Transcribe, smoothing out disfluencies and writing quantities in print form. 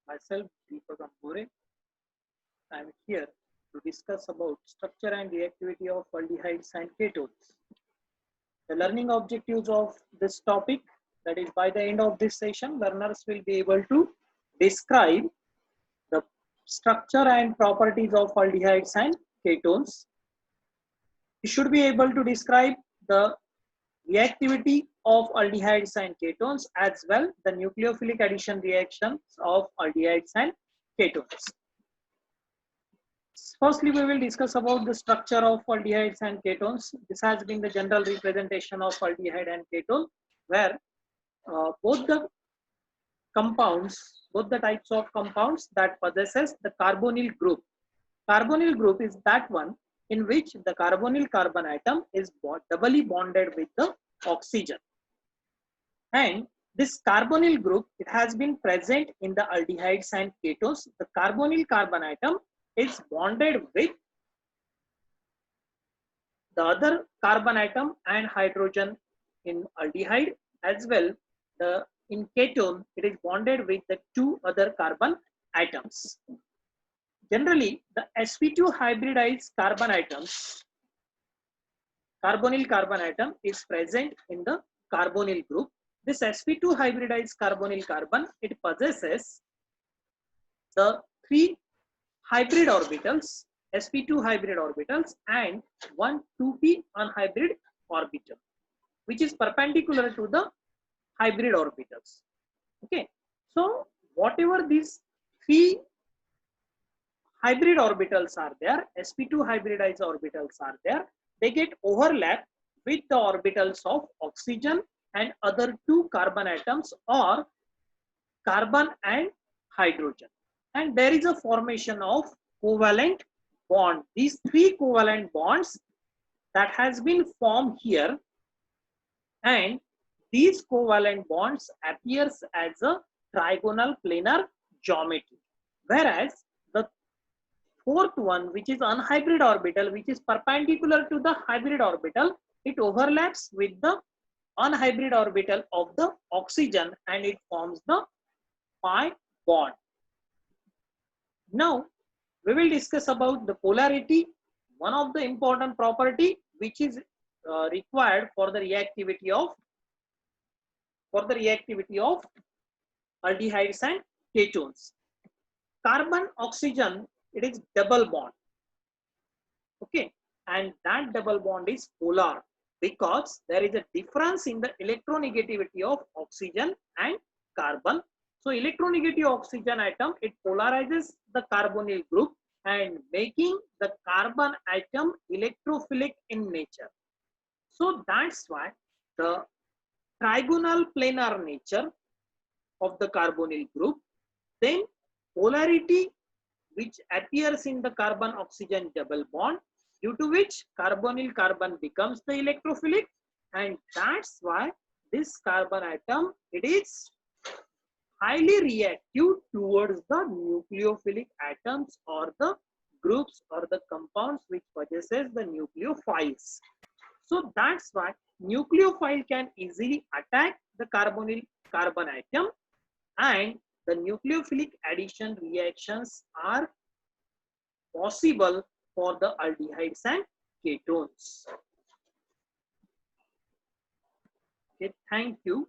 Myself, Deepak Ambore. I am here to discuss about structure and reactivity of aldehydes and ketones. The learning objectives of this topic, that is by the end of this session, learners will be able to describe the structure and properties of aldehydes and ketones. You should be able to describe the reactivity of aldehydes and ketones as well the nucleophilic addition reactions of aldehydes and ketones. Firstly, we will discuss about the structure of aldehydes and ketones. This has been the general representation of aldehyde and ketone, where both the compounds, both the types of compounds that possesses the carbonyl group. Carbonyl group is that one in which the carbonyl carbon atom is doubly bonded with the oxygen. And this carbonyl group, it has been present in the aldehydes and ketones. The carbonyl carbon atom is bonded with the other carbon atom and hydrogen in aldehyde, as well in ketone it is bonded with the two other carbon atoms. Generally, the sp2 hybridized carbon atoms, carbonyl carbon atom is present in the carbonyl group. This sp2 hybridized carbonyl carbon, it possesses the three hybrid orbitals, sp2 hybrid orbitals, and one 2p unhybrid orbital, which is perpendicular to the hybrid orbitals. Okay, so whatever these three hybrid orbitals are there, sp2 hybridized orbitals are there, they get overlap with the orbitals of oxygen and other two carbon atoms or carbon and hydrogen. And there is a formation of covalent bond. These three covalent bonds that has been formed here, and these covalent bonds appears as a trigonal planar geometry, whereas the fourth one, which is unhybrid orbital, which is perpendicular to the hybrid orbital, it overlaps with the unhybrid orbital of the oxygen and it forms the pi bond. Now we will discuss about the polarity, one of the important property which is required for the reactivity of aldehydes and ketones. Carbon oxygen, it is double bond. Okay, and that double bond is polar because there is a difference in the electronegativity of oxygen and carbon. So electronegative oxygen atom, it polarizes the carbonyl group and making the carbon atom electrophilic in nature. So that's why the trigonal planar nature of the carbonyl group, then polarity which appears in the carbon oxygen double bond, due to which carbonyl carbon becomes the electrophilic, and that's why this carbon atom, it is highly reactive towards the nucleophilic atoms or the groups or the compounds which possesses the nucleophiles. So that's why nucleophile can easily attack the carbonyl carbon atom, and the nucleophilic addition reactions are possible for the aldehydes and ketones. Okay, thank you.